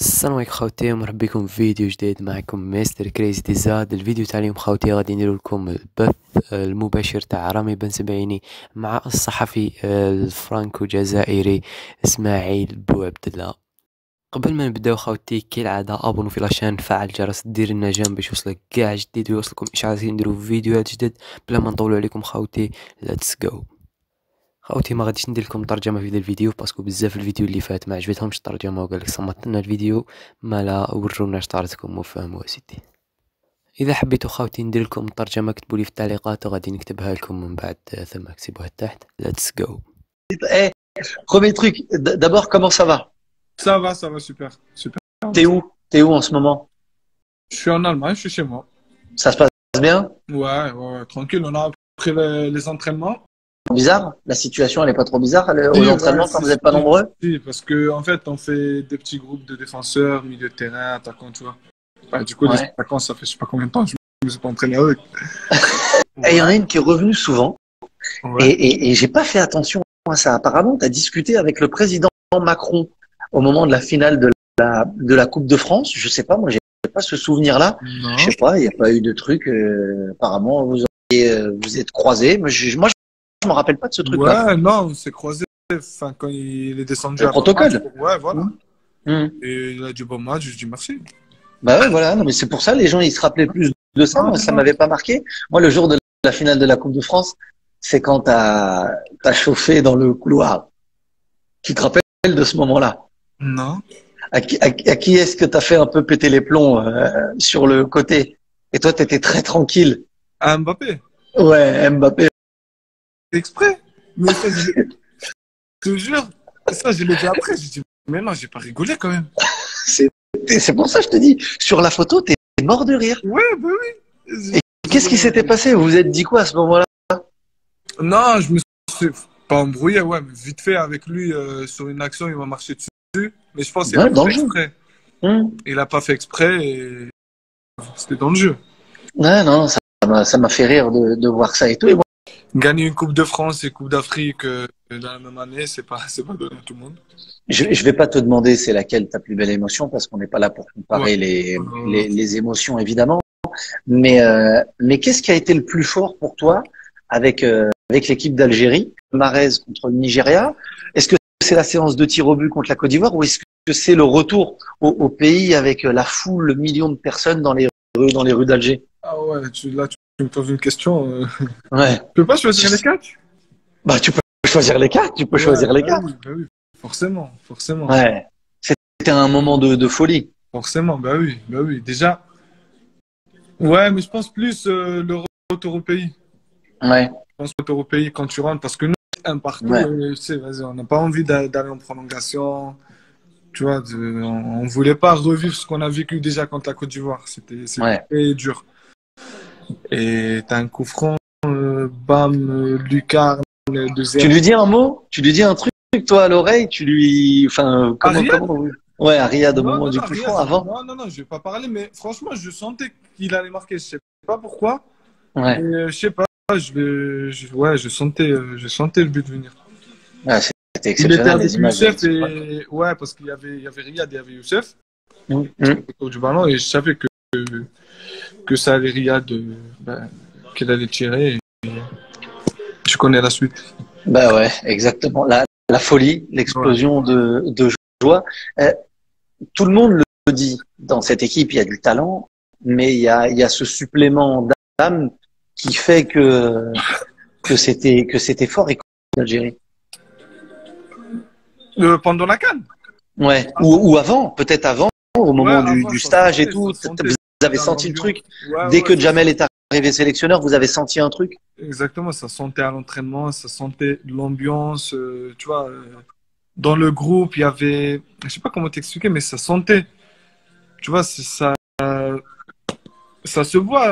السلام عليكم خوتي، مرحبا بكم في فيديو جديد. معكم مستر كريزي دي زاد. الفيديو تاع اليوم خوتي غادي ندير لكم البث المباشر تاع رامي بن سبعيني مع الصحفي الفرانكو جزائري اسماعيل بوعبد الله. قبل ما نبداو خوتي كالعاده ابونو في لاشين، فعل الجرس، دير لنا جيم باش يوصلك كاع جديد ويوصلكم اشعارات نديرو فيديوهات جدد. بلا ما نطولوا عليكم خوتي، ليتس جو. خوتي ما غاديش ندير لكم ترجمه في هذا الفيديو باسكو بزاف الفيديو اللي فات ما عجبتهمش الترجمه وقال لك صمتنا الفيديو، ما لا ورونا شطارتكم وفهموا سيدي. اذا حبيتوا خوتي ندير لكم الترجمه كتبوا لي في التعليقات وغادي نكتبها لكم من بعد ثم اكتبوها تحت. ليتس جو. Eh, premier truc, d'abord, comment ça va? Ça va, super, super. T'es où? T'es où en ce moment? Je suis en Allemagne, je suis chez moi. Ça se passe bien? Ouais, tranquille. On a pris les entraînements. Bizarre? La situation, elle est pas trop bizarre aux Oui, entraînements quand si, vous n'êtes pas si, nombreux? si, parce que en fait, on fait des petits groupes de défenseurs, milieu de terrain, attaquants, tu vois. Ouais, du coup, les Ouais. attaquants, ça fait je sais pas combien de temps, je me suis pas entraîné avec. Et il y en a une qui est revenue souvent Ouais. et j'ai pas fait attention à ça. Apparemment, tu as discuté avec le président Macron au moment de la finale de la Coupe de France. Je sais pas, moi, j'ai pas ce souvenir-là. Non. Je sais pas, il n'y a pas eu de truc. Apparemment, vous êtes croisés. Moi, je me rappelle pas de ce truc-là. Ouais, non, on s'est croisés. Enfin, quand il est descendu Le avant le protocole. match. Ouais, voilà. Mmh. Et il a dit bon match, je dis merci. Bah ouais, voilà. Non, mais c'est pour ça, les gens, ils se rappelaient plus de ça. Moi, ça m'avait pas marqué. Moi, le jour de la finale de la Coupe de France, c'est quand t'as chauffé dans le couloir. Tu te rappelles de ce moment-là? Non. À qui est-ce que t'as fait un peu péter les plombs sur le côté? Et toi, t'étais très tranquille. À Mbappé. Ouais, Mbappé. Exprès. Mais ça, je te jure, ça, je l'ai dit après. J'ai dit, mais non, j'ai pas rigolé quand même. C'est pour ça que je te dis, sur la photo, t'es mort de rire. Ouais, bah oui. Et qu'est-ce qui s'était passé? Vous vous êtes dit quoi à ce moment-là? Non, je me suis pas embrouillé, ouais, mais vite fait avec lui sur une action, il m'a marché dessus. Mais je pense qu'il Ouais, a dans pas le fait jeu. exprès. Hum. Il a pas fait exprès et c'était dans le jeu. Ouais, non, ça m'a fait rire de voir ça et tout. Et moi, Gagner une Coupe de France et Coupe d'Afrique dans la même année, c'est pas donné à tout le monde. je vais pas te demander c'est laquelle ta plus belle émotion parce qu'on n'est pas là pour comparer Ouais. les émotions évidemment. Mais qu'est-ce qui a été le plus fort pour toi avec l'équipe d'Algérie, Mahrez contre le Nigeria? Est-ce que c'est la séance de tir au but contre la Côte d'Ivoire ou est-ce que c'est le retour au pays avec la foule, le million de personnes dans les rues d'Alger? Ah ouais, là, tu me poses une question. Ouais. Tu peux pas choisir les quatre? Bah, tu peux choisir les quatre, tu peux choisir les quatre. Bah oui, forcément, forcément. Ouais. C'était un moment de folie. Forcément, bah oui. Déjà, ouais, mais je pense plus le retour au pays. Ouais. Je pense retour au pays quand tu rentres, parce que nous, un partout, Ouais. tu sais, vas-y, on n'a pas envie d'aller en prolongation. Tu vois, on voulait pas revivre ce qu'on a vécu déjà contre la Côte d'Ivoire. C'était Ouais. très dur. Et t'as un coup franc, bam, Lucarne, le Tu deuxième. lui dis un mot? Tu lui dis un truc, toi, à l'oreille? Enfin, Riyad? Ouais, à Riyad, au Non, moment non, du non, coup Riyad, franc, avant? non, je vais pas parler, mais franchement, je sentais qu'il allait marquer. Je sais pas pourquoi, mais Ouais. je sais pas, ouais, je sentais le but venir. Ouais, c'était Il était exceptionnel, avec les images. Youssef et ouais, parce qu'il y avait Riyad et il y avait Youssef Hum. autour du ballon et je savais que ça allait Riyad, qu'il allait tirer. Et je connais la suite. Bah ouais, exactement. La folie, Ouais. l'explosion de joie. Tout le monde le dit. Dans cette équipe, il y a du talent, mais il y a ce supplément d'âme qui fait que c'était fort et l'Algérie. Pendant la CAN? Ouais. Ou avant, peut-être avant, au Ouais, moment avant, du ça stage et sentait, tout. ça sentait. Vous avez Dans senti le l'ambiance. truc. Ouais, Dès que ça Jamel sentait. est arrivé sélectionneur, vous avez senti un truc. Exactement, ça sentait à l'entraînement, ça sentait l'ambiance, tu vois. Dans le groupe, il y avait, je sais pas comment t'expliquer, mais ça sentait. Tu vois, ça se voit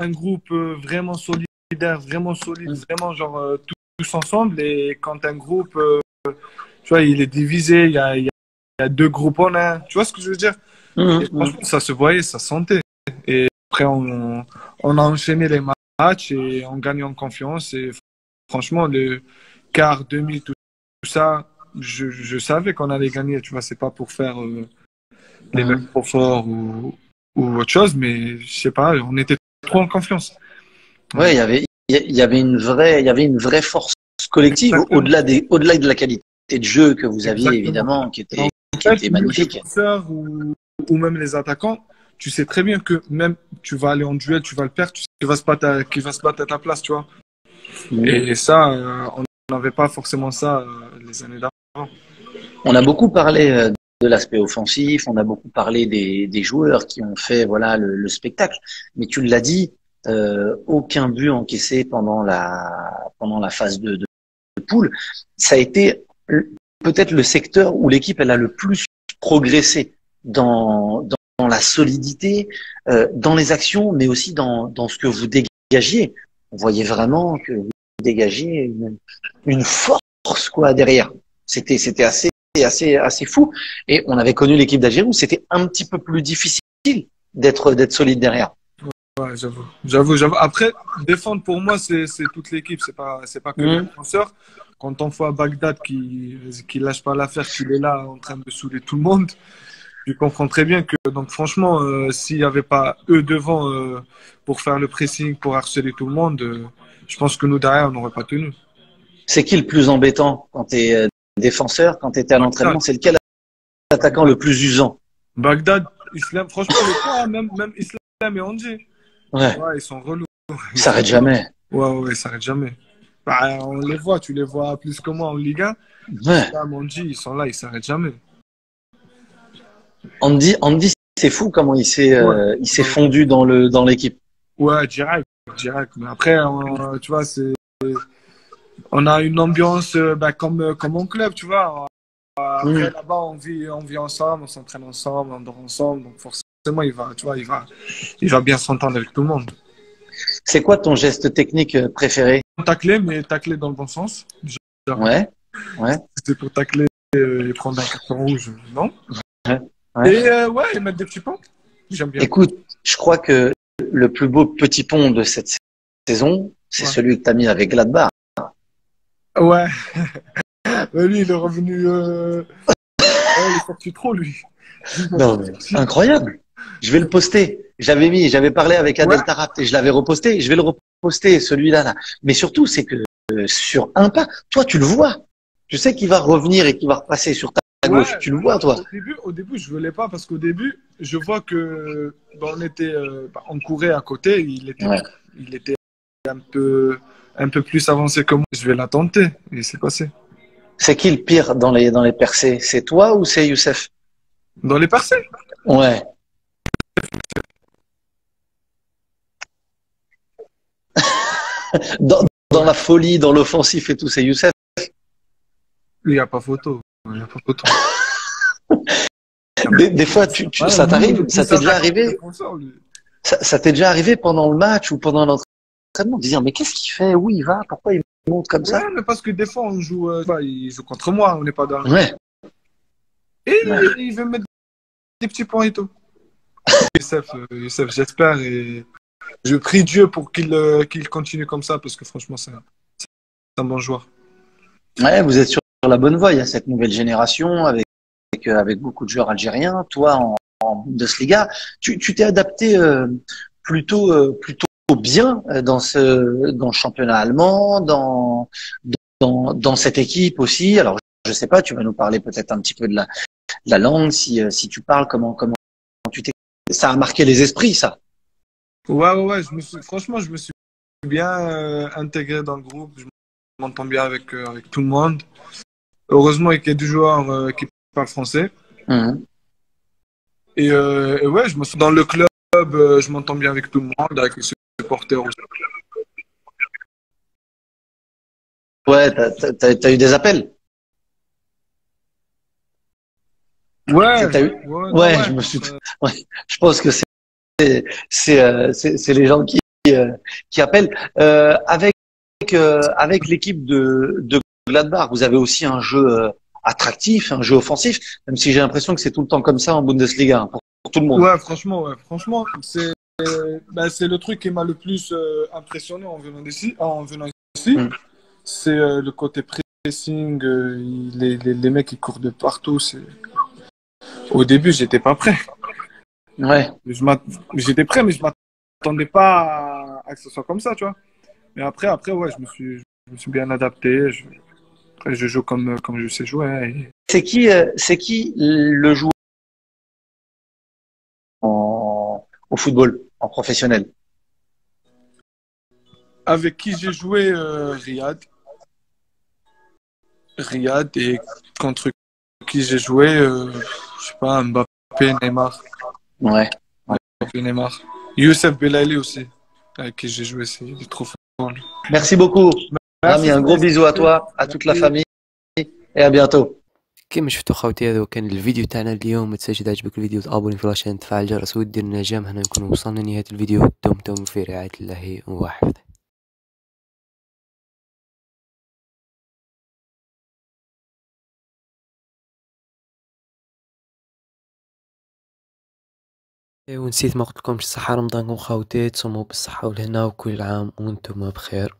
un groupe vraiment solidaire, vraiment solide, vraiment genre tous ensemble. Et quand un groupe, tu vois, il est divisé, il y a deux groupes en un. Tu vois ce que je veux dire? Et franchement, ça se voyait, ça sentait. Et après, on a enchaîné les matchs et on gagne en confiance. Et franchement, le quart, demi, tout ça, je savais qu'on allait gagner. Tu vois, c'est pas pour faire les mecs trop forts ou autre chose, mais je sais pas, on était trop en confiance. Ouais, il y avait une vraie force collective Exactement. au-delà de la qualité de jeu que vous aviez Exactement. évidemment, En qui fait, était nous, magnifique. défenseurs ou même les attaquants, tu sais très bien que même tu vas aller en duel, tu vas le perdre, tu sais qu'il va se battre à ta place, tu vois. Et ça, on n'avait pas forcément ça les années d'avant. On a beaucoup parlé de l'aspect offensif, on a beaucoup parlé des joueurs qui ont fait voilà le spectacle. Mais tu l'as dit, aucun but encaissé pendant la phase de poule. Ça a été peut-être le secteur où l'équipe elle a le plus progressé dans la solidité, dans les actions, mais aussi dans ce que vous dégagiez. On voyait vraiment que vous dégagiez une force quoi derrière. C'était assez fou. Et on avait connu l'équipe d'Algérie où c'était un petit peu plus difficile d'être solide derrière. Ouais, j'avoue. Après, défendre pour moi, c'est toute l'équipe, c'est pas que le défenseur. Quand on voit Bagdad qui lâche pas l'affaire, qu'il est là en train de saouler tout le monde, tu comprends très bien que, donc franchement, s'il n'y avait pas eux devant pour faire le pressing, pour harceler tout le monde, je pense que nous derrière, on n'aurait pas tenu. C'est qui le plus embêtant quand tu es défenseur, quand tu étais à l'entraînement? Bagdad, C'est lequel attaquant le plus usant? Bagdad, Islam, franchement, les trois, même Islam et Andy, Ouais, ouais, ils sont relous. il Ils sont s'arrête relous. jamais. Ouais, ils s'arrêtent jamais. Bah, on les voit, tu les vois plus que moi en Ligue 1. Ouais. Islam, Andy, ils sont là, ils s'arrêtent jamais. Andy, c'est fou comment Ouais, il s'est fondu dans l'équipe. ouais, direct. Mais après, tu vois, on a une ambiance bah, comme mon club, tu vois. Après, là-bas, on vit ensemble, on s'entraîne ensemble, on dort ensemble. Donc, forcément, tu vois, il va bien s'entendre avec tout le monde. C'est quoi ton geste technique préféré? Tacler, mais tacler dans le bon sens. Ouais, ouais, C'était pour tacler et prendre un carton rouge, non? ouais, ouais. Et ouais, et mettre des petits points. J'aime bien. Écoute, je crois que le plus beau petit pont de cette saison, c'est Ouais. celui que tu as mis avec Gladbach. Ouais. Mais lui, il est revenu. Ouais, il est sorti trop, lui. Non, mais incroyable. Je vais le poster. J'avais parlé avec Ouais, Adel Taarabt et je l'avais reposté. Je vais le reposter, celui-là, là. Mais surtout, c'est que sur un pas, toi, tu le vois. Tu sais qu'il va revenir et qu'il va repasser sur ta gauche. ouais. Tu le vois, toi. Au début, je voulais pas parce qu'au début, je vois que bah, on courait à côté. Ouais. Il était un peu plus avancé que moi. Je vais la tenter. Et c'est passé. C'est qui le pire dans les percées? C'est toi ou c'est Youssef? Dans les parcelles. Ouais. Dans la folie, dans l'offensif et tout, c'est Youssef. Il n'y a pas photo. Il n'y a pas photo. Des fois, Ouais, ça t'arrive, lui, ça t'est déjà arrivé, défenseur, lui. ça t'est déjà arrivé pendant le match ou pendant l'entraînement de dire, mais qu'est-ce qu'il fait? Où il va? Pourquoi il monte comme Ouais, ça? mais parce que des fois, on joue, il joue contre moi, on n'est pas dans. Ouais. Et Ouais. il veut mettre des petits points et tout. Youssef, j'espère. Et je prie Dieu pour qu'il continue comme ça, parce que franchement, c'est un bon joueur. Ouais, vous êtes sur la bonne voie. Il y a cette nouvelle génération avec beaucoup de joueurs algériens. Toi, en Bundesliga, tu t'es adapté plutôt bien dans le championnat allemand, dans cette équipe aussi. Alors, je sais pas, tu vas nous parler peut-être un petit peu de la langue, si tu parles, comment tu t'es. Ça a marqué les esprits, ça. Ouais. Franchement, je me suis bien intégré dans le groupe. Je m'entends bien avec tout le monde. Heureusement, il y a des joueurs qui parlent français. Mhm. Et ouais, je me sens dans le club, je m'entends bien avec tout le monde, avec les supporters aussi. Ouais, t'as eu des appels. Ouais, T'as eu. non, Ouais, ouais. je me suis. Ouais, je pense que c'est les gens qui appellent. Avec l'équipe de Gladbach, vous avez aussi un jeu attractif, un jeu offensif, même si j'ai l'impression que c'est tout le temps comme ça en Bundesliga, hein, pour tout le monde. Ouais. Franchement, c'est le truc qui m'a le plus impressionné en venant ici. Mm. C'est le côté pressing, les mecs qui courent de partout. Au début, j'étais pas prêt. Ouais. J'étais prêt, mais je m'attendais pas à que ce soit comme ça, tu vois. Mais après, ouais, je me suis bien adapté. Après, je joue comme je sais jouer, hein, C'est qui le joueur au football, en professionnel? avec qui j'ai joué Riyad. Riyad et contre qui j'ai joué, je sais pas, Mbappé, Neymar. Ouais. Mbappé, Neymar. Youssef Belaili aussi, avec qui j'ai joué, il est trop fort, lui. Merci beaucoup. Rami, Merci, un gros Space. bisou à toi, à toute la Merci. famille et à bientôt. كيما شفتوا خوتي هذا كان الفيديو تاعنا اليوم. متنساش اذا عجبك الفيديو تابوني في لاشين تفعل الجرس ودير النجام. هنا نكون وصلنا لنهاية الفيديو. دمتم في رعاية الله وحفظه. ونسيت ما قلت لكمش صحة رمضانكم خوتي، تصوموا بالصحة والهنا وكل عام وانتم بخير.